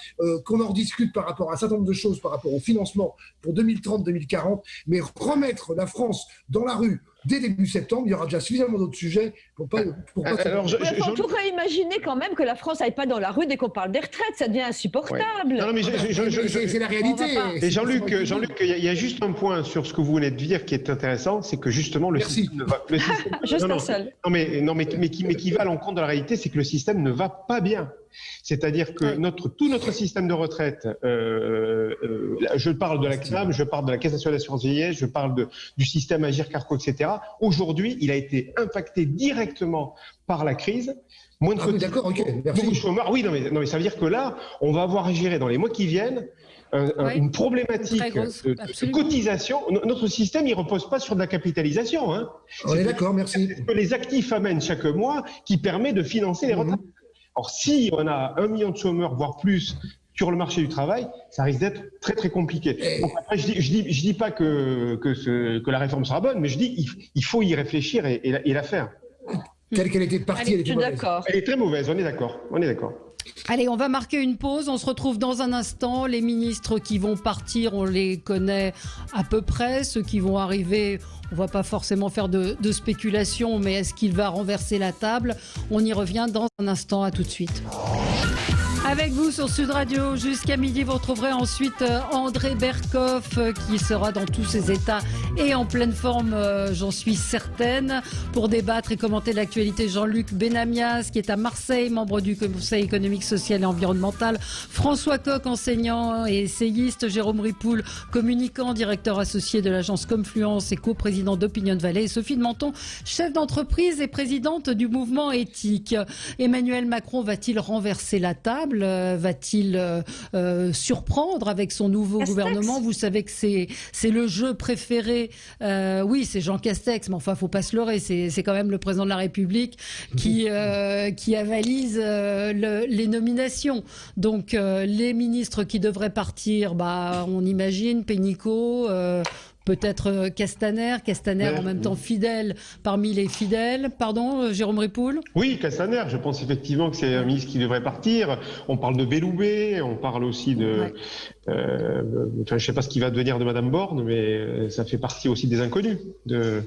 qu'on en rediscute par rapport à un certain nombre de choses, par rapport au financement pour 2030-2040, mais remettre la France dans la rue dès début septembre, il y aura déjà suffisamment d'autres sujets pour pas... On pourrait imaginer quand même que la France n'aille pas dans la rue dès qu'on parle des retraites, ça devient insupportable. Ouais. Non, mais c'est la réalité. Et Jean-Luc, il y a juste un point sur ce que vous venez de dire qui est intéressant, c'est que justement le système ne va... mais qui va à l'encontre de la réalité, c'est que le système ne va pas bien. C'est-à-dire que tout notre système de retraite, je parle de la CNAM, je parle de la Caisse nationale d'assurance vieillesse, je parle du système Agirc-Arrco, etc. Aujourd'hui, il a été impacté directement par la crise. Moins de d'accord, ok, merci. Oui, non, mais ça veut dire que là, on va avoir à gérer dans les mois qui viennent une problématique de cotisation. Notre système, il ne repose pas sur de la capitalisation. Hein. On est d'accord, merci. C'est ce que les actifs amènent chaque mois qui permet de financer les retraites. Or, si on a 1 million de chômeurs, voire plus, sur le marché du travail, ça risque d'être très très compliqué. Donc après, je dis pas que la réforme sera bonne, mais je dis il faut y réfléchir et la faire. Telle qu'elle était partie, elle était mauvaise. Elle est très mauvaise, on est d'accord. Allez, on va marquer une pause. On se retrouve dans un instant. Les ministres qui vont partir, on les connaît à peu près. Ceux qui vont arriver, on ne va pas forcément faire de spéculation, mais est-ce qu'il va renverser la table? On y revient dans un instant. À tout de suite. Avec vous sur Sud Radio jusqu'à midi, vous retrouverez ensuite André Berkoff qui sera dans tous ses états et en pleine forme, j'en suis certaine, pour débattre et commenter l'actualité. Jean-Luc Benamias qui est à Marseille, membre du Conseil économique, social et environnemental. François Coq, enseignant et essayiste. Jérôme Ripoul, communicant, directeur associé de l'agence Confluence et coprésident d'Opinion Valley. Et Sophie de Menton, chef d'entreprise et présidente du mouvement éthique. Emmanuel Macron va-t-il renverser la table? Va-t-il surprendre avec son nouveau gouvernement? Vous savez que c'est le jeu préféré. Oui, c'est Jean Castex, mais enfin, faut pas se leurrer. C'est quand même le président de la République qui avalise les nominations. Donc, les ministres qui devraient partir, on imagine Pénicaud. Peut-être Castaner en même temps fidèle parmi les fidèles. Pardon, Jérôme Ripoul? Oui, Castaner, je pense effectivement que c'est un ministre qui devrait partir. On parle de Belloubet, on parle aussi de... je ne sais pas ce qui va devenir de Madame Borne, mais ça fait partie aussi des inconnus. La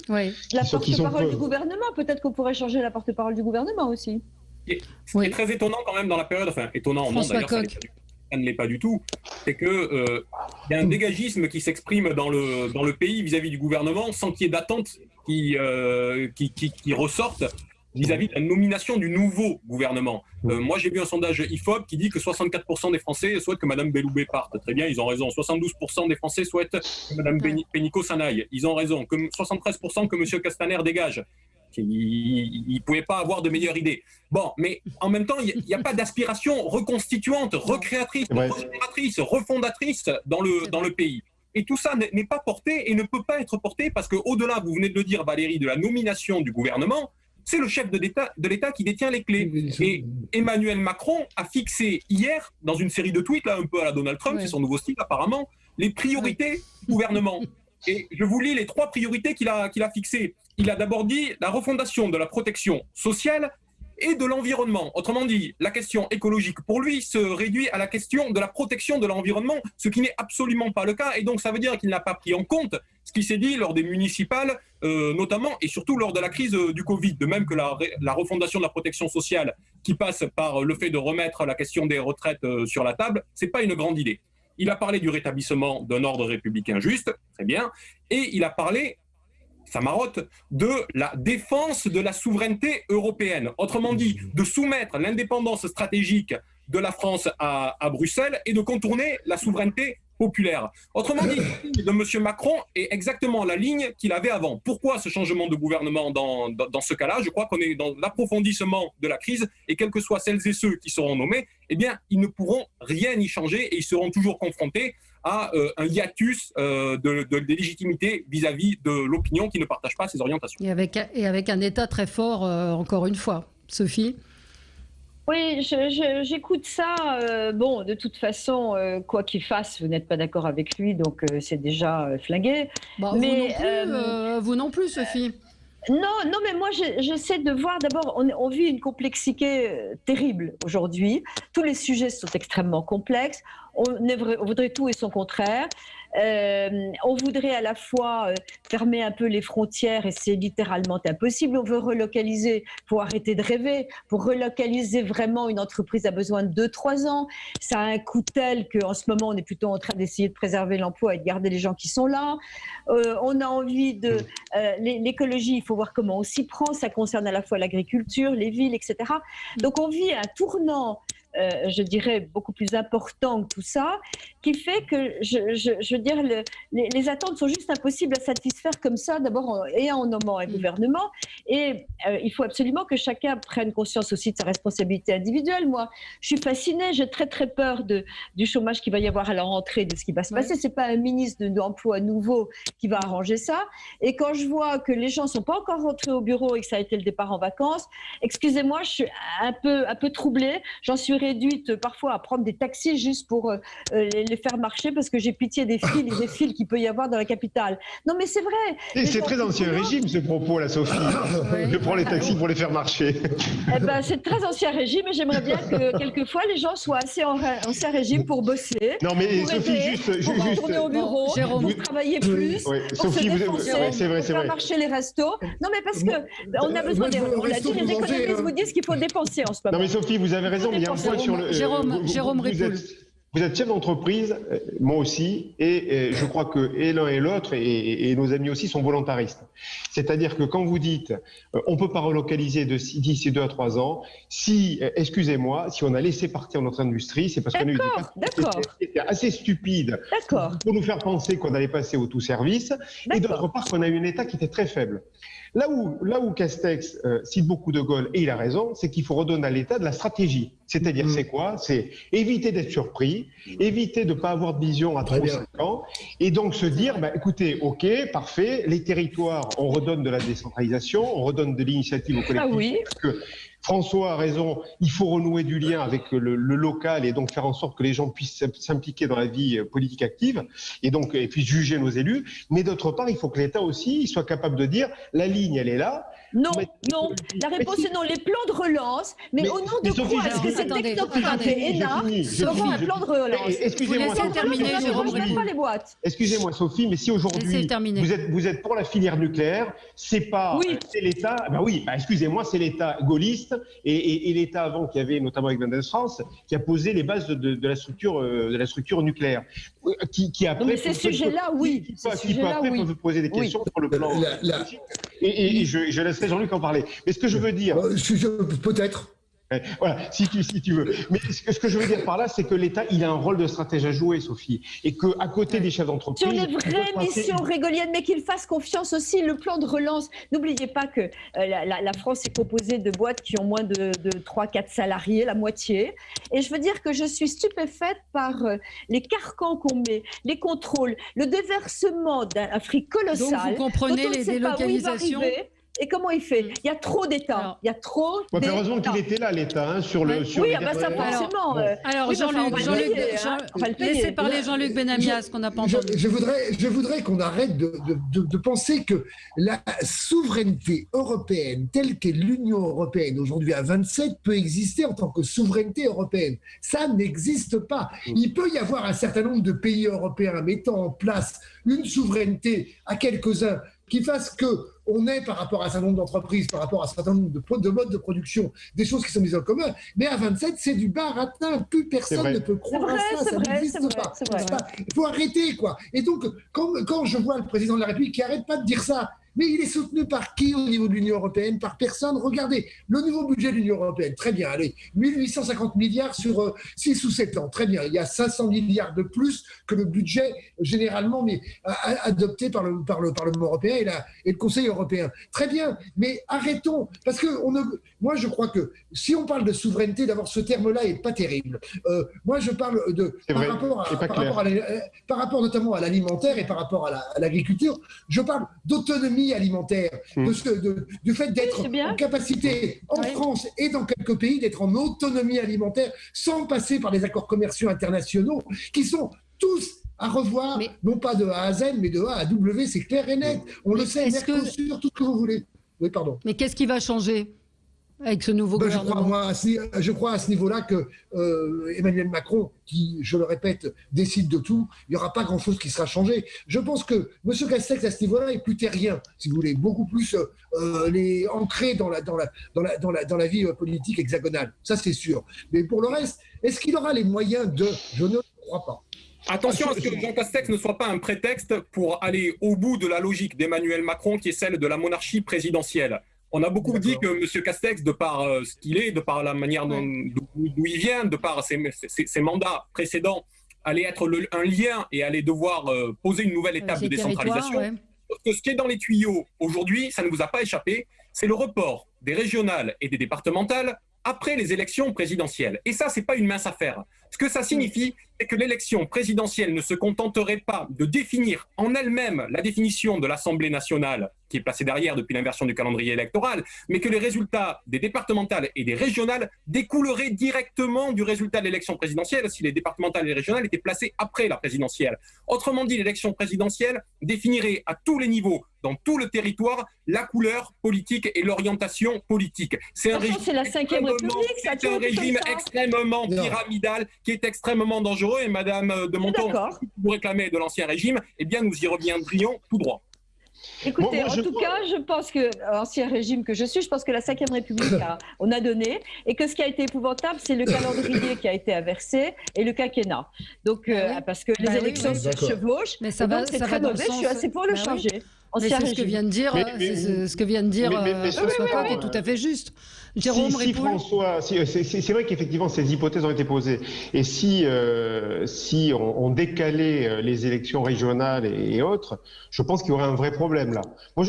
porte-parole du gouvernement, peut-être qu'on pourrait changer la porte-parole du gouvernement aussi. Ce qui est très étonnant quand même dans la période, enfin étonnant, non d'ailleurs, ça ne l'est pas du tout, c'est que y a un dégagisme qui s'exprime dans le pays vis-à-vis du gouvernement sans qu'il y ait d'attente qui ressortent vis-à-vis de la nomination du nouveau gouvernement. Moi, j'ai vu un sondage IFOP qui dit que 64% des Français souhaitent que Mme Belloubet parte. Très bien, ils ont raison. 72% des Français souhaitent que Mme Pénicaud s'en aille. Ils ont raison. 73% que M. Castaner dégage. Il ne pouvait pas avoir de meilleure idée. Bon, mais en même temps, il n'y a pas d'aspiration reconstituante, recréatrice, régénératrice, refondatrice dans le pays. Et tout ça n'est pas porté et ne peut pas être porté parce qu'au-delà, vous venez de le dire, Valérie, de la nomination du gouvernement, c'est le chef de l'État qui détient les clés. Et Emmanuel Macron a fixé hier, dans une série de tweets, là, un peu à la Donald Trump, c'est son nouveau style apparemment, les priorités du gouvernement. Et je vous lis les 3 priorités qu'il a fixées. Il a d'abord dit la refondation de la protection sociale et de l'environnement. Autrement dit, la question écologique pour lui se réduit à la question de la protection de l'environnement, ce qui n'est absolument pas le cas. Et donc ça veut dire qu'il n'a pas pris en compte ce qui s'est dit lors des municipales, notamment et surtout lors de la crise du Covid. De même que la refondation de la protection sociale qui passe par le fait de remettre la question des retraites sur la table, ce n'est pas une grande idée. Il a parlé du rétablissement d'un ordre républicain juste, très bien, et il a parlé, ça marotte, de la défense de la souveraineté européenne. Autrement dit, de soumettre l'indépendance stratégique de la France à Bruxelles et de contourner la souveraineté populaire. Autrement dit, de M. Macron est exactement la ligne qu'il avait avant. Pourquoi ce changement de gouvernement dans ce cas-là? Je crois qu'on est dans l'approfondissement de la crise et quels que soient celles et ceux qui seront nommés, eh bien, ils ne pourront rien y changer et ils seront toujours confrontés à un hiatus de légitimité vis-à-vis de l'opinion qui ne partage pas ces orientations. Et avec un État très fort, encore une fois. Sophie? Oui, j'écoute ça. Bon, de toute façon, quoi qu'il fasse, vous n'êtes pas d'accord avec lui, donc c'est déjà flingué. Bah, Mais vous non plus, Sophie. Non, mais moi, j'essaie de voir. D'abord, on vit une complexité terrible aujourd'hui. Tous les sujets sont extrêmement complexes. On voudrait tout et son contraire. On voudrait à la fois fermer un peu les frontières et c'est littéralement impossible. On veut relocaliser pour arrêter de rêver. Pour relocaliser vraiment, une entreprise a besoin de 2-3 ans. Ça a un coût tel qu'en ce moment, on est plutôt en train d'essayer de préserver l'emploi et de garder les gens qui sont là. On a envie de... l'écologie, il faut voir comment on s'y prend. Ça concerne à la fois l'agriculture, les villes, etc. Donc on vit un tournant je dirais, beaucoup plus important que tout ça, qui fait que, je veux dire, les attentes sont juste impossibles à satisfaire comme ça, d'abord, et en nommant un gouvernement, et il faut absolument que chacun prenne conscience aussi de sa responsabilité individuelle. Moi, je suis fascinée, j'ai très très peur du chômage qu'il va y avoir à la rentrée, de ce qui va se passer. C'est pas un ministre de l'emploi nouveau qui va arranger ça, et quand je vois que les gens sont pas encore rentrés au bureau et que ça a été le départ en vacances, excusez-moi, je suis un peu troublée, j'en suis réduite parfois à prendre des taxis juste pour les faire marcher parce que j'ai pitié des fils et des fils qu'il peut y avoir dans la capitale. Non mais c'est vrai. Et c'est très ancien régime ce propos là, Sophie. Je prends les taxis pour les faire marcher. Eh ben, c'est très ancien régime et j'aimerais bien que quelquevefois les gens soient assez ancien régime pour bosser. Non mais pour Sophie, aider, pour retourner au bureau, pour travailler plus, pour Sophie, se défoncer, pour faire marcher les restos. Non mais parce que on a besoin, on l'a dit, les économistes vous disent qu'il faut dépenser en ce moment. Non mais Sophie, vous avez raison, mais il y a un point sur le... Jérôme Ripoul. Vous êtes chef d'entreprise, moi aussi, et je crois que et l'un et l'autre, et nos amis aussi, sont volontaristes. C'est-à-dire que quand vous dites on ne peut pas relocaliser d'ici 2 à 3 ans, si, excusez-moi, si on a laissé partir notre industrie, c'est parce qu'on a eu des partenaires qui étaient assez stupides pour nous faire penser qu'on allait passer au tout service, et d'autre part qu'on a eu un État qui était très faible. Là où Castex cite beaucoup De Gaulle, et il a raison, c'est qu'il faut redonner à l'État de la stratégie. C'est-à-dire, c'est quoi? C'est éviter d'être surpris, éviter de ne pas avoir de vision à 3 ou 5 ans, et donc se dire, bah, écoutez, ok, parfait, les territoires, on redonne de la décentralisation, on redonne de l'initiative aux collectivités, parce que François a raison, il faut renouer du lien avec le local et donc faire en sorte que les gens puissent s'impliquer dans la vie politique active et puis juger nos élus. Mais d'autre part, il faut que l'État aussi soit capable de dire la ligne, elle est là. Non, la réponse est non. Les plans de relance, mais au nom de quoi est-ce que ces technocrates et ENA feront un plan de relance? Excusez-moi, excusez-moi Sophie, mais si aujourd'hui vous êtes pour la filière nucléaire, c'est pas c'est l'État, excusez-moi, c'est l'État gaulliste et l'État avant qui avait notamment avec Mendès France qui a posé les bases de la structure nucléaire. Qui après, mais ces sujets-là, oui. Qui peut après vous poser des questions sur le plan. Et je laisserai Jean-Luc en parler. Mais ce que je veux dire. Peut-être. Voilà, si tu veux. Mais ce que je veux dire par là, c'est que l'État, il a un rôle de stratège à jouer, Sophie. Et qu'à côté des chefs d'entreprise... Sur les vraies missions régaliennes, mais qu'il fasse confiance aussi, le plan de relance. N'oubliez pas que la France est composée de boîtes qui ont moins de 3-4 salariés, la moitié. Et je veux dire que je suis stupéfaite par les carcans qu'on met, les contrôles, le déversement d'un fric colossal. Donc vous comprenez les délocalisations. Et comment il fait? Il y a trop d'États. Il y a trop d'États. Heureusement qu'il était là, l'État, sur le... Oui, ça forcément. Alors, Jean-Luc, laissez parler Jean-Luc Benamias, qu'on n'a pas entendu. Je voudrais qu'on arrête de penser que la souveraineté européenne, telle qu'est l'Union européenne aujourd'hui à 27, peut exister en tant que souveraineté européenne. Ça n'existe pas. Il peut y avoir un certain nombre de pays européens mettant en place une souveraineté à quelques-uns qui fasse qu'on ait par rapport à un certain nombre d'entreprises, par rapport à un certain nombre de modes de production, des choses qui sont mises en commun. Mais à 27, c'est du baratin. Plus personne ne peut croire à ça. Ça n'existe pas. Il faut arrêter, quoi. Et donc, quand je vois le président de la République qui n'arrête pas de dire ça, mais il est soutenu par qui au niveau de l'Union européenne? Par personne. Regardez, le nouveau budget de l'Union européenne, très bien, allez, 1850 milliards sur 6 ou 7 ans, très bien. Il y a 500 milliards de plus que le budget généralement adopté par le Parlement européen et le Conseil européen. Très bien, mais arrêtons, parce que moi je crois que si on parle de souveraineté, d'abord ce terme-là n'est pas terrible. Moi je parle par rapport notamment à l'alimentaire et par rapport à l'agriculture, je parle d'autonomie autonomie alimentaire, du fait d'être en capacité en France et dans quelques pays d'être en autonomie alimentaire sans passer par les accords commerciaux internationaux qui sont tous à revoir, non pas de A à Z, mais de A à W, c'est clair et net. On le sait, Mercosur, tout ce que vous voulez. Oui, pardon. Mais qu'est-ce qui va changer avec ce nouveau gouvernement? Je crois à ce niveau-là que Emmanuel Macron, qui, je le répète, décide de tout, il n'y aura pas grand-chose qui sera changé. Je pense que M. Castex, à ce niveau-là, est plus terrien, si vous voulez, beaucoup plus ancré dans la vie politique hexagonale. Ça, c'est sûr. Mais pour le reste, est-ce qu'il aura les moyens de... Je ne le crois pas. Attention à ce que Jean Castex ne soit pas un prétexte pour aller au bout de la logique d'Emmanuel Macron, qui est celle de la monarchie présidentielle. On a beaucoup dit que M. Castex, de par ce qu'il est, de par la manière d'où il vient, de par ses mandats précédents, allait être un lien et allait devoir poser une nouvelle étape de décentralisation. Parce que ce qui est dans les tuyaux aujourd'hui, ça ne vous a pas échappé, c'est le report des régionales et des départementales après les élections présidentielles. Et ça, ce n'est pas une mince affaire. Ce que ça signifie, c'est que l'élection présidentielle ne se contenterait pas de définir en elle-même la définition de l'Assemblée nationale, qui est placée derrière depuis l'inversion du calendrier électoral, mais que les résultats des départementales et des régionales découleraient directement du résultat de l'élection présidentielle si les départementales et les régionales étaient placées après la présidentielle. Autrement dit, l'élection présidentielle définirait à tous les niveaux, dans tout le territoire, la couleur politique et l'orientation politique. C'est un régime, la 5e République, c'est un régime extrêmement pyramidal qui est extrêmement dangereux. Et Madame de Monton, si vous réclamez de l'ancien régime, eh bien nous y reviendrions tout droit. Écoutez, en tout cas, je pense que, ancien régime que je suis, je pense que la 5e République, on a donné, et que ce qui a été épouvantable, c'est le calendrier qui a été inversé et le quinquennat. Donc, parce que les élections se chevauchent, mais ça va, c'est très mauvais, je suis assez pour le changer. Mais c'est ce que vient de dire, François Coq est tout à fait juste. Jérôme François, c'est vrai qu'effectivement ces hypothèses ont été posées. Et si on décalait les élections régionales et autres, je pense qu'il y aurait un vrai problème là. Moi,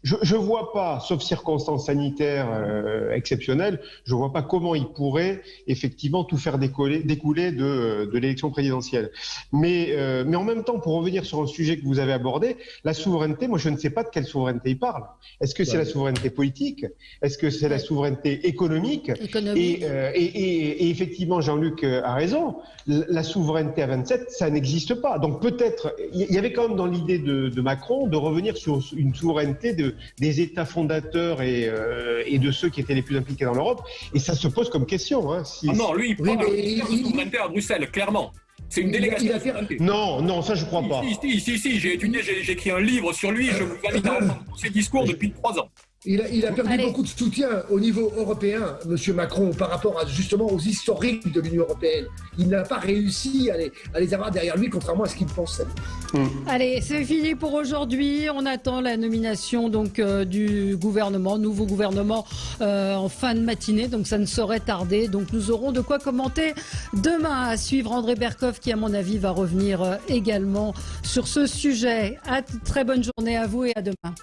je vois pas, sauf circonstances sanitaires exceptionnelles, je vois pas comment il pourrait effectivement tout faire découler de l'élection présidentielle. Mais en même temps, pour revenir sur un sujet que vous avez abordé, la souveraineté, moi je ne sais pas de quelle souveraineté il parle. Est-ce que c'est la souveraineté politique? Est-ce que c'est la souveraineté économique? Et effectivement, Jean-Luc a raison, la souveraineté à 27, ça n'existe pas. Donc peut-être, il y avait quand même dans l'idée de Macron de revenir sur une souveraineté des États fondateurs et de ceux qui étaient les plus impliqués dans l'Europe. Et ça se pose comme question. Hein, non, lui, il parle de souveraineté à Bruxelles, clairement. C'est une délégation. Non, ça je crois pas. Si, j'ai étudié, j'ai écrit un livre sur lui, je vous invite à entendre tous ses discours depuis 3 ans. Il a perdu beaucoup de soutien au niveau européen, M. Macron, par rapport justement aux historiques de l'Union européenne. Il n'a pas réussi à les avoir derrière lui, contrairement à ce qu'il pensait. Allez, c'est fini pour aujourd'hui. On attend la nomination donc du gouvernement, nouveau gouvernement en fin de matinée. Donc ça ne saurait tarder. Donc nous aurons de quoi commenter demain. À suivre André Berkoff qui, à mon avis, va revenir également sur ce sujet. Très bonne journée à vous et à demain.